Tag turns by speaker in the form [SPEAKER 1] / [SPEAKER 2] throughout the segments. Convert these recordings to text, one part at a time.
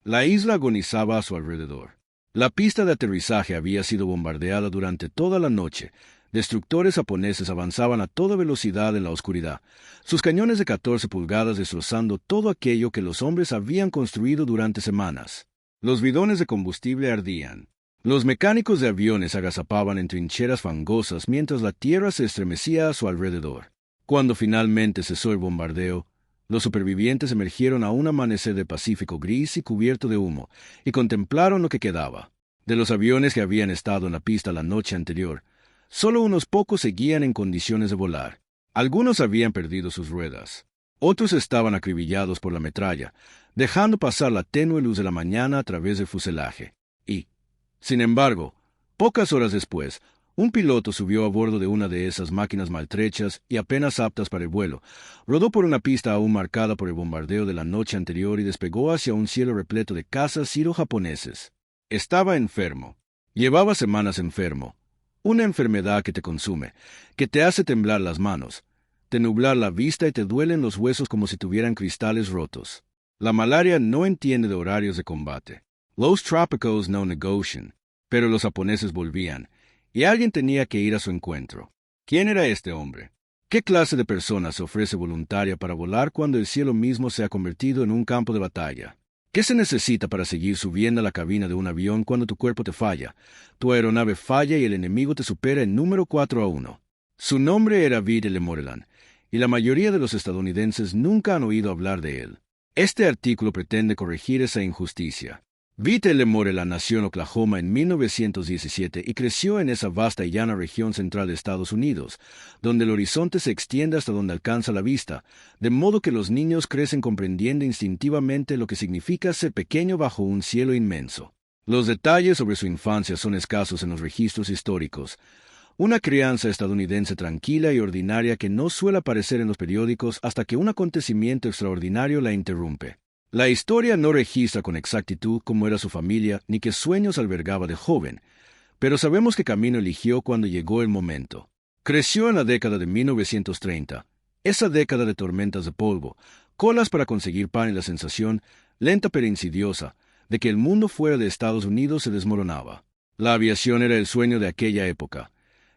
[SPEAKER 1] La isla agonizaba a su alrededor. La pista de aterrizaje había sido bombardeada durante toda la noche. Destructores japoneses avanzaban a toda velocidad en la oscuridad, sus cañones de 14 pulgadas destrozando todo aquello que los hombres habían construido durante semanas. Los bidones de combustible ardían. Los mecánicos de aviones agazapaban en trincheras fangosas mientras la tierra se estremecía a su alrededor. Cuando finalmente cesó el bombardeo, los supervivientes emergieron a un amanecer de Pacífico gris y cubierto de humo, y contemplaron lo que quedaba. De los aviones que habían estado en la pista la noche anterior, solo unos pocos seguían en condiciones de volar. Algunos habían perdido sus ruedas. Otros estaban acribillados por la metralla, dejando pasar la tenue luz de la mañana a través del fuselaje. Y, sin embargo, pocas horas después, un piloto subió a bordo de una de esas máquinas maltrechas y apenas aptas para el vuelo, rodó por una pista aún marcada por el bombardeo de la noche anterior y despegó hacia un cielo repleto de cazas siro-japoneses. Estaba enfermo. Llevaba semanas enfermo. Una enfermedad que te consume, que te hace temblar las manos, te nublar la vista y te duelen los huesos como si tuvieran cristales rotos. La malaria no entiende de horarios de combate. Los trópicos no negocian, pero los japoneses volvían, y alguien tenía que ir a su encuentro. ¿Quién era este hombre? ¿Qué clase de persona se ofrece voluntaria para volar cuando el cielo mismo se ha convertido en un campo de batalla? ¿Qué se necesita para seguir subiendo a la cabina de un avión cuando tu cuerpo te falla, tu aeronave falla y el enemigo te supera en número 4-1? Su nombre era Vite Lemoreland, y la mayoría de los estadounidenses nunca han oído hablar de él. Este artículo pretende corregir esa injusticia. Vite Lemoreland nació en Oklahoma en 1917 y creció en esa vasta y llana región central de Estados Unidos, donde el horizonte se extiende hasta donde alcanza la vista, de modo que los niños crecen comprendiendo instintivamente lo que significa ser pequeño bajo un cielo inmenso. Los detalles sobre su infancia son escasos en los registros históricos. Una crianza estadounidense tranquila y ordinaria que no suele aparecer en los periódicos hasta que un acontecimiento extraordinario la interrumpe. La historia no registra con exactitud cómo era su familia ni qué sueños albergaba de joven, pero sabemos qué camino eligió cuando llegó el momento. Creció en la década de 1930, esa década de tormentas de polvo, colas para conseguir pan y la sensación, lenta pero insidiosa, de que el mundo fuera de Estados Unidos se desmoronaba. La aviación era el sueño de aquella época.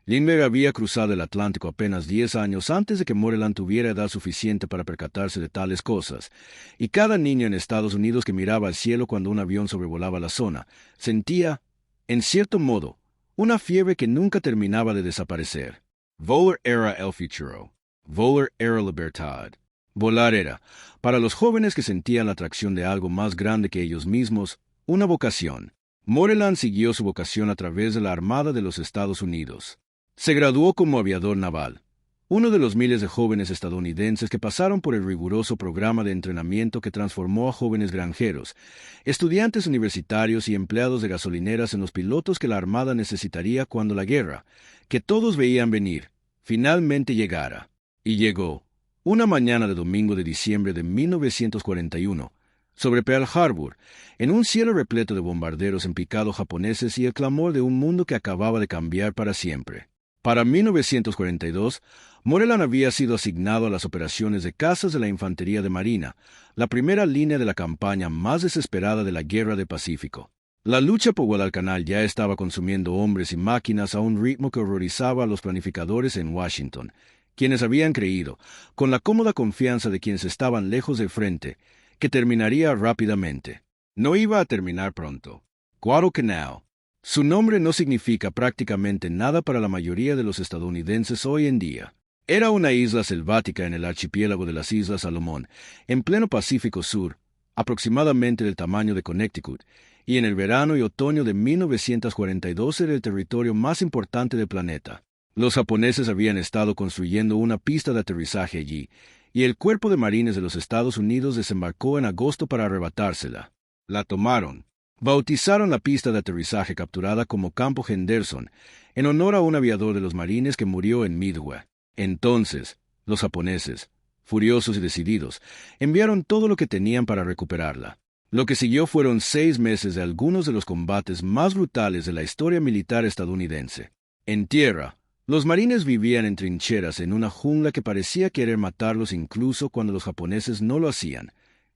[SPEAKER 1] Lindbergh había cruzado el Atlántico apenas 10 años antes de que Moreland tuviera edad suficiente para percatarse de tales cosas, y cada niño en Estados Unidos que miraba al cielo cuando un avión sobrevolaba la zona, sentía, en cierto modo, una fiebre que nunca terminaba de desaparecer. Volar era el futuro. Volar era libertad. Volar era, para los jóvenes que sentían la atracción de algo más grande que ellos mismos, una vocación. Moreland siguió su vocación a través de la Armada de los Estados Unidos. Se graduó como aviador naval, uno de los miles de jóvenes estadounidenses que pasaron por el riguroso programa de entrenamiento que transformó a jóvenes granjeros, estudiantes universitarios y empleados de gasolineras en los pilotos que la Armada necesitaría cuando la guerra, que todos veían venir, finalmente llegara. Y llegó, una mañana de domingo de diciembre de 1941, sobre Pearl Harbor, en un cielo repleto de bombarderos en picado japoneses y el clamor de un mundo que acababa de cambiar para siempre. Para 1942, Moreland había sido asignado a las operaciones de cazas de la Infantería de Marina, la primera línea de la campaña más desesperada de la Guerra del Pacífico. La lucha por Guadalcanal ya estaba consumiendo hombres y máquinas a un ritmo que horrorizaba a los planificadores en Washington, quienes habían creído, con la cómoda confianza de quienes estaban lejos del frente, que terminaría rápidamente. No iba a terminar pronto. Guadalcanal. Su nombre no significa prácticamente nada para la mayoría de los estadounidenses hoy en día. Era una isla selvática en el archipiélago de las Islas Salomón, en pleno Pacífico Sur, aproximadamente del tamaño de Connecticut, y en el verano y otoño de 1942 era el territorio más importante del planeta. Los japoneses habían estado construyendo una pista de aterrizaje allí, y el Cuerpo de Marines de los Estados Unidos desembarcó en agosto para arrebatársela. La tomaron. Bautizaron la pista de aterrizaje capturada como Campo Henderson, en honor a un aviador de los Marines que murió en Midway. Entonces, los japoneses, furiosos y decididos, enviaron todo lo que tenían para recuperarla. Lo que siguió fueron 6 meses de algunos de los combates más brutales de la historia militar estadounidense. En tierra, los marines vivían en trincheras en una jungla que parecía querer matarlos incluso cuando los japoneses no lo hacían.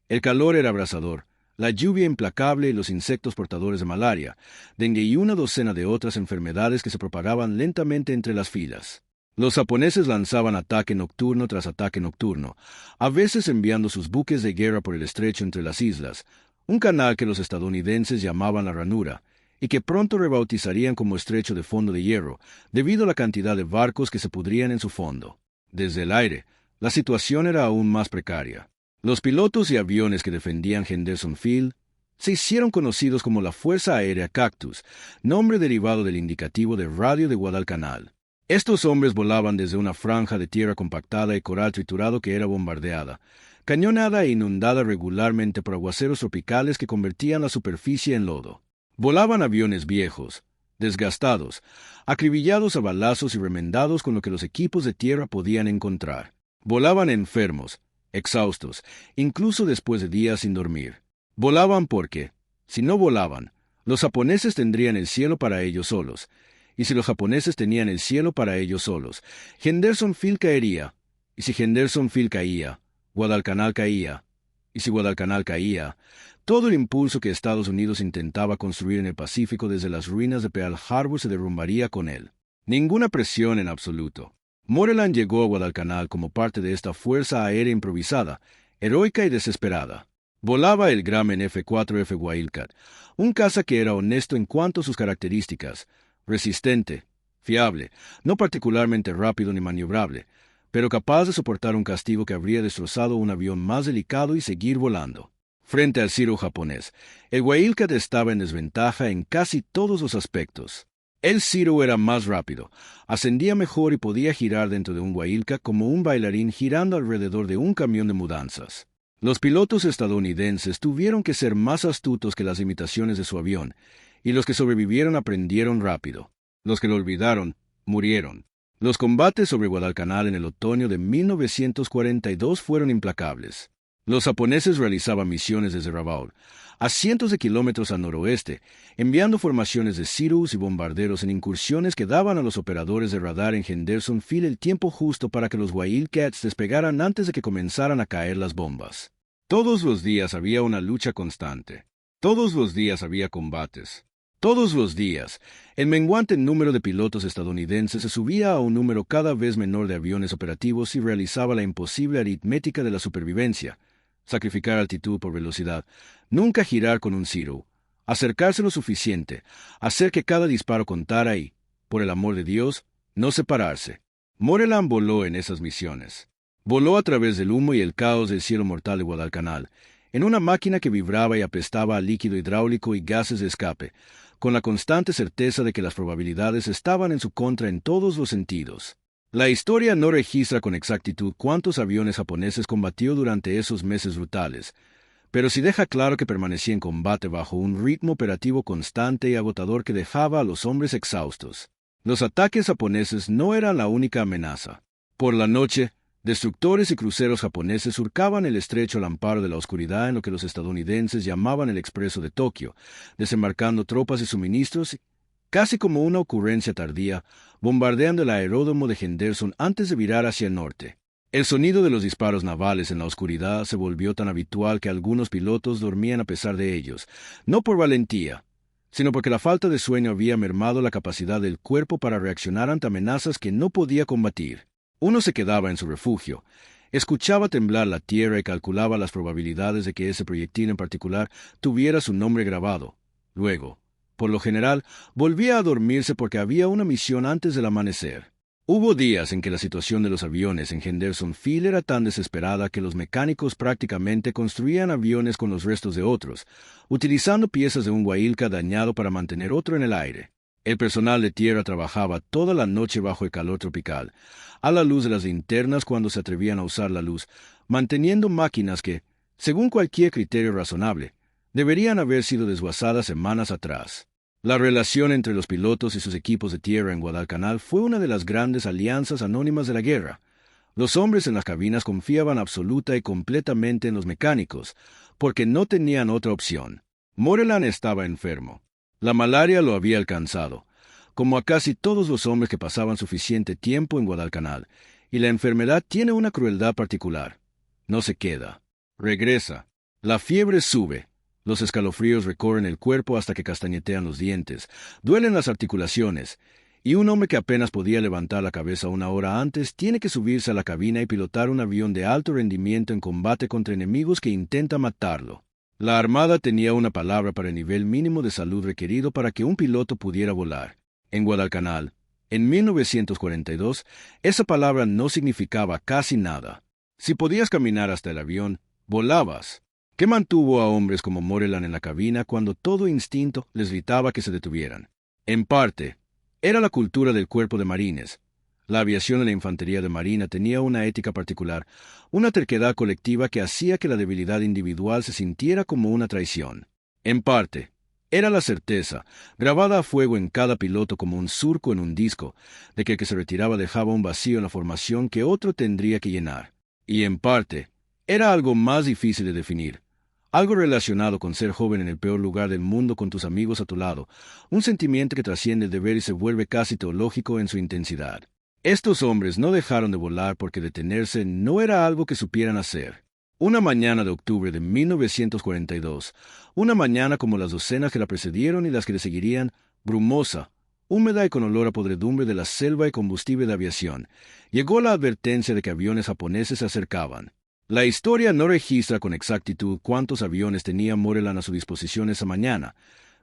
[SPEAKER 1] El calor era abrasador, la lluvia implacable y los insectos portadores de malaria, dengue y una docena de otras enfermedades que se propagaban lentamente entre las filas. Los japoneses lanzaban ataque nocturno tras ataque nocturno, a veces enviando sus buques de guerra por el estrecho entre las islas, un canal que los estadounidenses llamaban la ranura, y que pronto rebautizarían como estrecho de fondo de hierro, debido a la cantidad de barcos que se pudrían en su fondo. Desde el aire, la situación era aún más precaria. Los pilotos y aviones que defendían Henderson Field se hicieron conocidos como la Fuerza Aérea Cactus, nombre derivado del indicativo de radio de Guadalcanal. Estos hombres volaban desde una franja de tierra compactada y coral triturado que era bombardeada, cañonada e inundada regularmente por aguaceros tropicales que convertían la superficie en lodo. Volaban aviones viejos, desgastados, acribillados a balazos y remendados con lo que los equipos de tierra podían encontrar. Volaban enfermos, exhaustos, incluso después de días sin dormir. Volaban porque, si no volaban, los japoneses tendrían el cielo para ellos solos, y si los japoneses tenían el cielo para ellos solos, Henderson Field caería, y si Henderson Field caía, Guadalcanal caía, y si Guadalcanal caía, todo el impulso que Estados Unidos intentaba construir en el Pacífico desde las ruinas de Pearl Harbor se derrumbaría con él. Ninguna presión en absoluto. Moreland llegó a Guadalcanal como parte de esta fuerza aérea improvisada, heroica y desesperada. Volaba el Grumman F-4F Wildcat, un caza que era honesto en cuanto a sus características, resistente, fiable, no particularmente rápido ni maniobrable, pero capaz de soportar un castigo que habría destrozado un avión más delicado y seguir volando. Frente al Zero japonés, el Wildcat estaba en desventaja en casi todos los aspectos. El Zero era más rápido, ascendía mejor y podía girar dentro de un Wildcat como un bailarín girando alrededor de un camión de mudanzas. Los pilotos estadounidenses tuvieron que ser más astutos que las limitaciones de su avión, y los que sobrevivieron aprendieron rápido. Los que lo olvidaron, murieron. Los combates sobre Guadalcanal en el otoño de 1942 fueron implacables. Los japoneses realizaban misiones desde Rabaul, a cientos de kilómetros al noroeste, enviando formaciones de Zeros y bombarderos en incursiones que daban a los operadores de radar en Henderson Field el tiempo justo para que los Wildcats despegaran antes de que comenzaran a caer las bombas. Todos los días había una lucha constante. Todos los días había combates. Todos los días, el menguante número de pilotos estadounidenses se subía a un número cada vez menor de aviones operativos y realizaba la imposible aritmética de la supervivencia: sacrificar altitud por velocidad, nunca girar con un Zero, acercarse lo suficiente, hacer que cada disparo contara y, por el amor de Dios, no separarse. Moreland voló en esas misiones. Voló a través del humo y el caos del cielo mortal de Guadalcanal, en una máquina que vibraba y apestaba a líquido hidráulico y gases de escape, con la constante certeza de que las probabilidades estaban en su contra en todos los sentidos. La historia no registra con exactitud cuántos aviones japoneses combatió durante esos meses brutales, pero sí deja claro que permanecía en combate bajo un ritmo operativo constante y agotador que dejaba a los hombres exhaustos. Los ataques japoneses no eran la única amenaza. Por la noche, destructores y cruceros japoneses surcaban el estrecho al amparo de la oscuridad en lo que los estadounidenses llamaban el Expreso de Tokio, desembarcando tropas y suministros, casi como una ocurrencia tardía, bombardeando el aeródromo de Henderson antes de virar hacia el norte. El sonido de los disparos navales en la oscuridad se volvió tan habitual que algunos pilotos dormían a pesar de ellos, no por valentía, sino porque la falta de sueño había mermado la capacidad del cuerpo para reaccionar ante amenazas que no podía combatir. Uno se quedaba en su refugio, escuchaba temblar la tierra y calculaba las probabilidades de que ese proyectil en particular tuviera su nombre grabado. Luego, por lo general, volvía a dormirse porque había una misión antes del amanecer. Hubo días en que la situación de los aviones en Henderson Field era tan desesperada que los mecánicos prácticamente construían aviones con los restos de otros, utilizando piezas de un Wildcat dañado para mantener otro en el aire. El personal de tierra trabajaba toda la noche bajo el calor tropical, a la luz de las linternas cuando se atrevían a usar la luz, manteniendo máquinas que, según cualquier criterio razonable, deberían haber sido desguazadas semanas atrás. La relación entre los pilotos y sus equipos de tierra en Guadalcanal fue una de las grandes alianzas anónimas de la guerra. Los hombres en las cabinas confiaban absoluta y completamente en los mecánicos, porque no tenían otra opción. Moreland estaba enfermo. La malaria lo había alcanzado, como a casi todos los hombres que pasaban suficiente tiempo en Guadalcanal, y la enfermedad tiene una crueldad particular. No se queda. Regresa. La fiebre sube. Los escalofríos recorren el cuerpo hasta que castañetean los dientes, duelen las articulaciones, y un hombre que apenas podía levantar la cabeza una hora antes tiene que subirse a la cabina y pilotar un avión de alto rendimiento en combate contra enemigos que intentan matarlo. La Armada tenía una palabra para el nivel mínimo de salud requerido para que un piloto pudiera volar. En Guadalcanal, en 1942, esa palabra no significaba casi nada. Si podías caminar hasta el avión, volabas. ¿Qué mantuvo a hombres como Moreland en la cabina cuando todo instinto les gritaba que se detuvieran? En parte, era la cultura del cuerpo de marines. La aviación de la infantería de marina tenía una ética particular, una terquedad colectiva que hacía que la debilidad individual se sintiera como una traición. En parte, era la certeza, grabada a fuego en cada piloto como un surco en un disco, de que el que se retiraba dejaba un vacío en la formación que otro tendría que llenar. Y en parte, era algo más difícil de definir. Algo relacionado con ser joven en el peor lugar del mundo con tus amigos a tu lado, un sentimiento que trasciende el deber y se vuelve casi teológico en su intensidad. Estos hombres no dejaron de volar porque detenerse no era algo que supieran hacer. Una mañana de octubre de 1942, una mañana como las docenas que la precedieron y las que le seguirían, brumosa, húmeda y con olor a podredumbre de la selva y combustible de aviación, llegó la advertencia de que aviones japoneses se acercaban. La historia no registra con exactitud cuántos aviones tenía Moreland a su disposición esa mañana,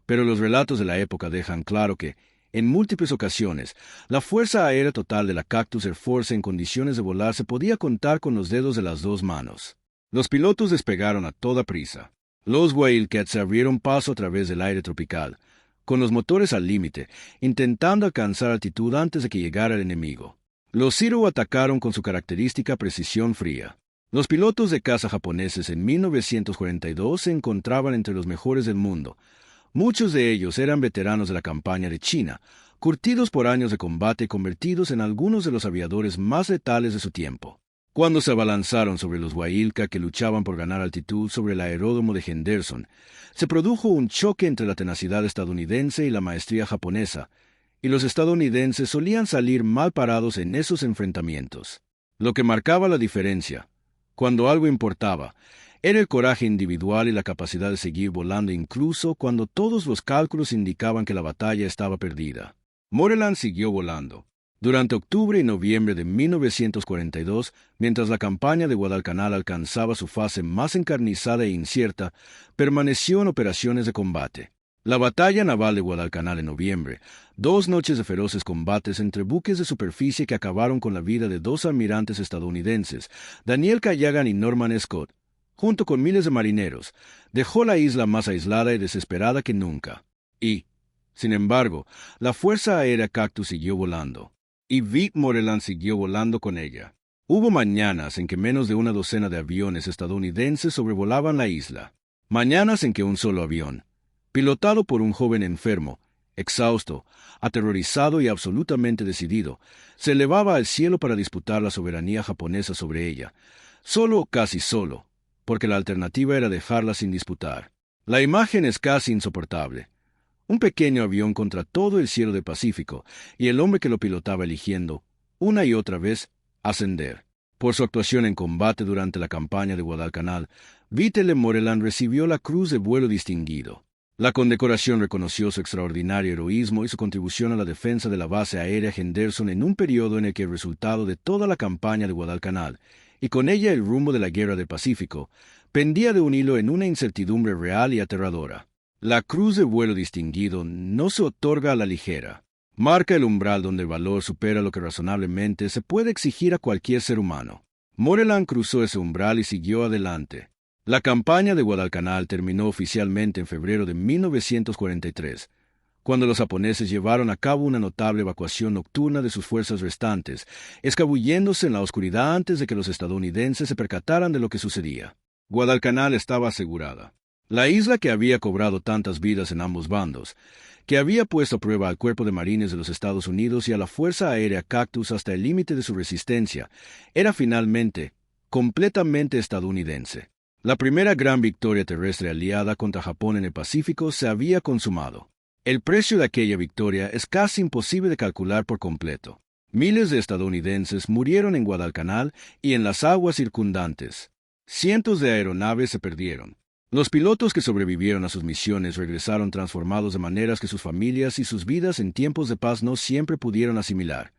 [SPEAKER 1] pero los relatos de la época dejan claro que, en múltiples ocasiones, la fuerza aérea total de la Cactus Air Force en condiciones de volar se podía contar con los dedos de las dos manos. Los pilotos despegaron a toda prisa. Los Wildcats se abrieron paso a través del aire tropical, con los motores al límite, intentando alcanzar altitud antes de que llegara el enemigo. Los Zero atacaron con su característica precisión fría. Los pilotos de caza japoneses en 1942 se encontraban entre los mejores del mundo. Muchos de ellos eran veteranos de la campaña de China, curtidos por años de combate y convertidos en algunos de los aviadores más letales de su tiempo. Cuando se abalanzaron sobre los Wailka que luchaban por ganar altitud sobre el aeródromo de Henderson, se produjo un choque entre la tenacidad estadounidense y la maestría japonesa, y los estadounidenses solían salir mal parados en esos enfrentamientos. Lo que marcaba la diferencia, cuando algo importaba, era el coraje individual y la capacidad de seguir volando incluso cuando todos los cálculos indicaban que la batalla estaba perdida. Moreland siguió volando. Durante octubre y noviembre de 1942, mientras la campaña de Guadalcanal alcanzaba su fase más encarnizada e incierta, permaneció en operaciones de combate. La batalla naval de Guadalcanal en noviembre, 2 noches de feroces combates entre buques de superficie que acabaron con la vida de 2 almirantes estadounidenses, Daniel Callaghan y Norman Scott, junto con miles de marineros, dejó la isla más aislada y desesperada que nunca. Y, sin embargo, la Fuerza Aérea Cactus siguió volando. Y Vic Moreland siguió volando con ella. Hubo mañanas en que menos de una docena de aviones estadounidenses sobrevolaban la isla. Mañanas en que un solo avión, pilotado por un joven enfermo, exhausto, aterrorizado y absolutamente decidido, se elevaba al cielo para disputar la soberanía japonesa sobre ella, solo o casi solo, porque la alternativa era dejarla sin disputar. La imagen es casi insoportable. Un pequeño avión contra todo el cielo del Pacífico, y el hombre que lo pilotaba eligiendo, una y otra vez, ascender. Por su actuación en combate durante la campaña de Guadalcanal, Vitel Moreland recibió la Cruz de Vuelo Distinguido. La condecoración reconoció su extraordinario heroísmo y su contribución a la defensa de la base aérea Henderson en un periodo en el que el resultado de toda la campaña de Guadalcanal, y con ella el rumbo de la Guerra del Pacífico, pendía de un hilo en una incertidumbre real y aterradora. La Cruz de Vuelo Distinguido no se otorga a la ligera. Marca el umbral donde el valor supera lo que razonablemente se puede exigir a cualquier ser humano. Moreland cruzó ese umbral y siguió adelante. La campaña de Guadalcanal terminó oficialmente en febrero de 1943, cuando los japoneses llevaron a cabo una notable evacuación nocturna de sus fuerzas restantes, escabulléndose en la oscuridad antes de que los estadounidenses se percataran de lo que sucedía. Guadalcanal estaba asegurada. La isla que había cobrado tantas vidas en ambos bandos, que había puesto a prueba al Cuerpo de Marines de los Estados Unidos y a la Fuerza Aérea Cactus hasta el límite de su resistencia, era finalmente completamente estadounidense. La primera gran victoria terrestre aliada contra Japón en el Pacífico se había consumado. El precio de aquella victoria es casi imposible de calcular por completo. Miles de estadounidenses murieron en Guadalcanal y en las aguas circundantes. Cientos de aeronaves se perdieron. Los pilotos que sobrevivieron a sus misiones regresaron transformados de maneras que sus familias y sus vidas en tiempos de paz no siempre pudieron asimilar.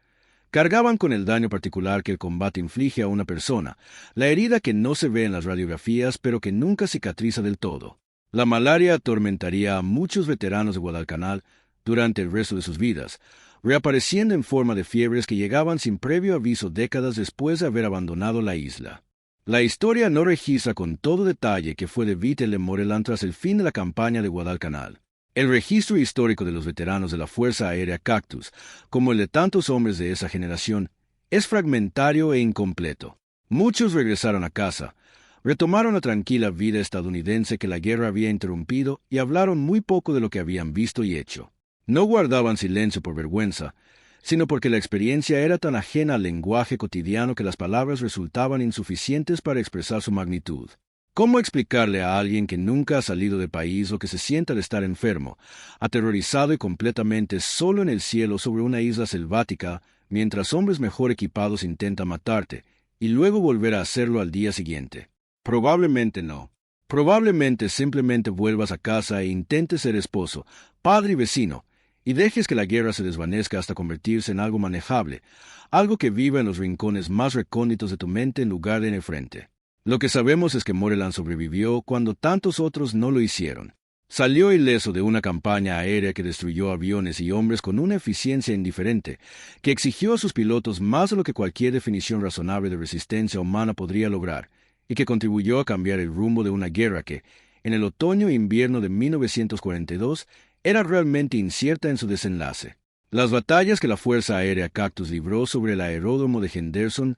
[SPEAKER 1] Cargaban con el daño particular que el combate inflige a una persona, la herida que no se ve en las radiografías pero que nunca cicatriza del todo. La malaria atormentaría a muchos veteranos de Guadalcanal durante el resto de sus vidas, reapareciendo en forma de fiebres que llegaban sin previo aviso décadas después de haber abandonado la isla. La historia no registra con todo detalle que fue de Vite Le Morellan tras el fin de la campaña de Guadalcanal. El registro histórico de los veteranos de la Fuerza Aérea Cactus, como el de tantos hombres de esa generación, es fragmentario e incompleto. Muchos regresaron a casa, retomaron la tranquila vida estadounidense que la guerra había interrumpido y hablaron muy poco de lo que habían visto y hecho. No guardaban silencio por vergüenza, sino porque la experiencia era tan ajena al lenguaje cotidiano que las palabras resultaban insuficientes para expresar su magnitud. ¿Cómo explicarle a alguien que nunca ha salido del país lo que se siente al estar enfermo, aterrorizado y completamente solo en el cielo sobre una isla selvática, mientras hombres mejor equipados intentan matarte, y luego volver a hacerlo al día siguiente? Probablemente no. Probablemente simplemente vuelvas a casa e intentes ser esposo, padre y vecino, y dejes que la guerra se desvanezca hasta convertirse en algo manejable, algo que viva en los rincones más recónditos de tu mente en lugar de en el frente. Lo que sabemos es que Morellan sobrevivió cuando tantos otros no lo hicieron. Salió ileso de una campaña aérea que destruyó aviones y hombres con una eficiencia indiferente, que exigió a sus pilotos más de lo que cualquier definición razonable de resistencia humana podría lograr, y que contribuyó a cambiar el rumbo de una guerra que, en el otoño e invierno de 1942, era realmente incierta en su desenlace. Las batallas que la Fuerza Aérea Cactus libró sobre el aeródromo de Henderson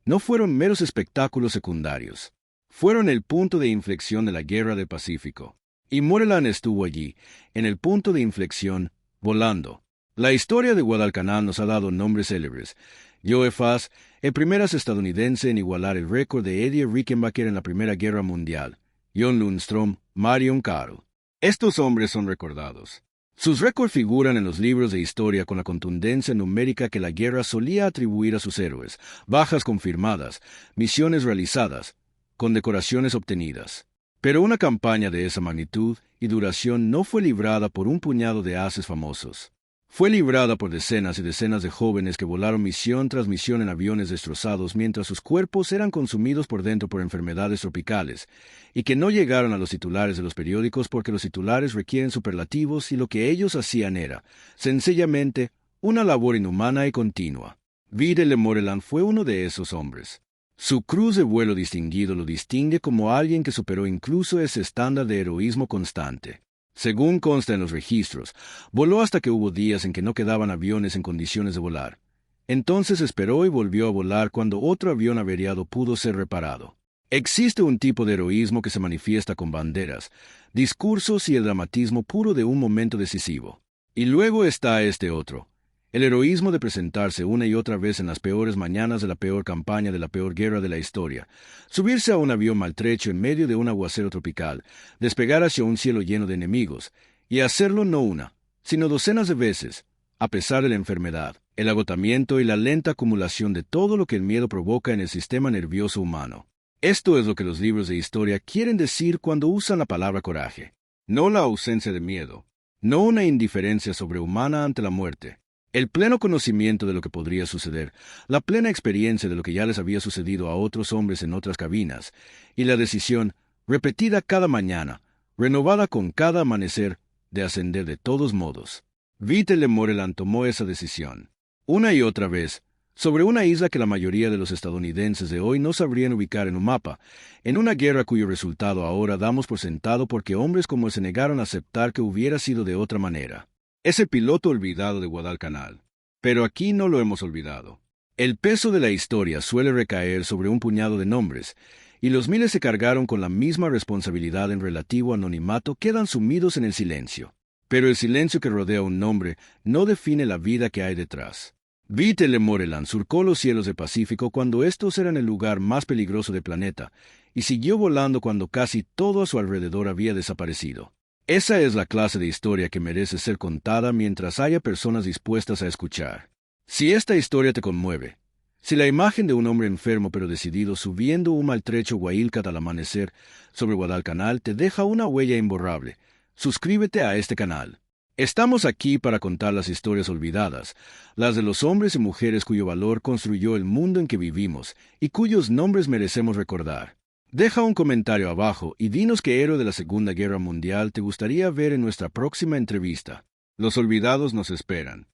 [SPEAKER 1] no fueron meros espectáculos secundarios. Fueron el punto de inflexión de la Guerra del Pacífico. Y Morellan estuvo allí, en el punto de inflexión, volando. La historia de Guadalcanal nos ha dado nombres célebres. Joe Fass, el primer estadounidense en igualar el récord de Eddie Rickenbacker en la Primera Guerra Mundial. John Lundstrom, Marion Carroll. Estos hombres son recordados. Sus récords figuran en los libros de historia con la contundencia numérica que la guerra solía atribuir a sus héroes, bajas confirmadas, misiones realizadas, condecoraciones obtenidas. Pero una campaña de esa magnitud y duración no fue librada por un puñado de ases famosos. Fue librada por decenas y decenas de jóvenes que volaron misión tras misión en aviones destrozados mientras sus cuerpos eran consumidos por dentro por enfermedades tropicales, y que no llegaron a los titulares de los periódicos porque los titulares requieren superlativos y lo que ellos hacían era, sencillamente, una labor inhumana y continua. Vite Le Morellan fue uno de esos hombres. Su cruz de vuelo distinguido lo distingue como alguien que superó incluso ese estándar de heroísmo constante. Según consta en los registros, voló hasta que hubo días en que no quedaban aviones en condiciones de volar. Entonces esperó y volvió a volar cuando otro avión averiado pudo ser reparado. Existe un tipo de heroísmo que se manifiesta con banderas, discursos y el dramatismo puro de un momento decisivo. Y luego está este otro, el heroísmo de presentarse una y otra vez en las peores mañanas de la peor campaña de la peor guerra de la historia, subirse a un avión maltrecho en medio de un aguacero tropical, despegar hacia un cielo lleno de enemigos, y hacerlo no una, sino docenas de veces, a pesar de la enfermedad, el agotamiento y la lenta acumulación de todo lo que el miedo provoca en el sistema nervioso humano. Esto es lo que los libros de historia quieren decir cuando usan la palabra coraje. No la ausencia de miedo, no una indiferencia sobrehumana ante la muerte. El pleno conocimiento de lo que podría suceder, la plena experiencia de lo que ya les había sucedido a otros hombres en otras cabinas, y la decisión, repetida cada mañana, renovada con cada amanecer, de ascender de todos modos. Vite Le Morellan tomó esa decisión, una y otra vez, sobre una isla que la mayoría de los estadounidenses de hoy no sabrían ubicar en un mapa, en una guerra cuyo resultado ahora damos por sentado porque hombres como él se negaron a aceptar que hubiera sido de otra manera. Es el piloto olvidado de Guadalcanal. Pero aquí no lo hemos olvidado. El peso de la historia suele recaer sobre un puñado de nombres, y los miles se cargaron con la misma responsabilidad en relativo anonimato quedan sumidos en el silencio. Pero el silencio que rodea un nombre no define la vida que hay detrás. Vite Le Morellan surcó los cielos del Pacífico cuando estos eran el lugar más peligroso del planeta, y siguió volando cuando casi todo a su alrededor había desaparecido. Esa es la clase de historia que merece ser contada mientras haya personas dispuestas a escuchar. Si esta historia te conmueve, Si la imagen de un hombre enfermo pero decidido subiendo un maltrecho Huaylcat al amanecer sobre Guadalcanal te deja una huella imborrable, suscríbete a este canal. Estamos aquí para contar las historias olvidadas, las de los hombres y mujeres cuyo valor construyó el mundo en que vivimos y cuyos nombres merecemos recordar. Deja un comentario abajo y dinos qué héroe de la Segunda Guerra Mundial te gustaría ver en nuestra próxima entrevista. Los olvidados nos esperan.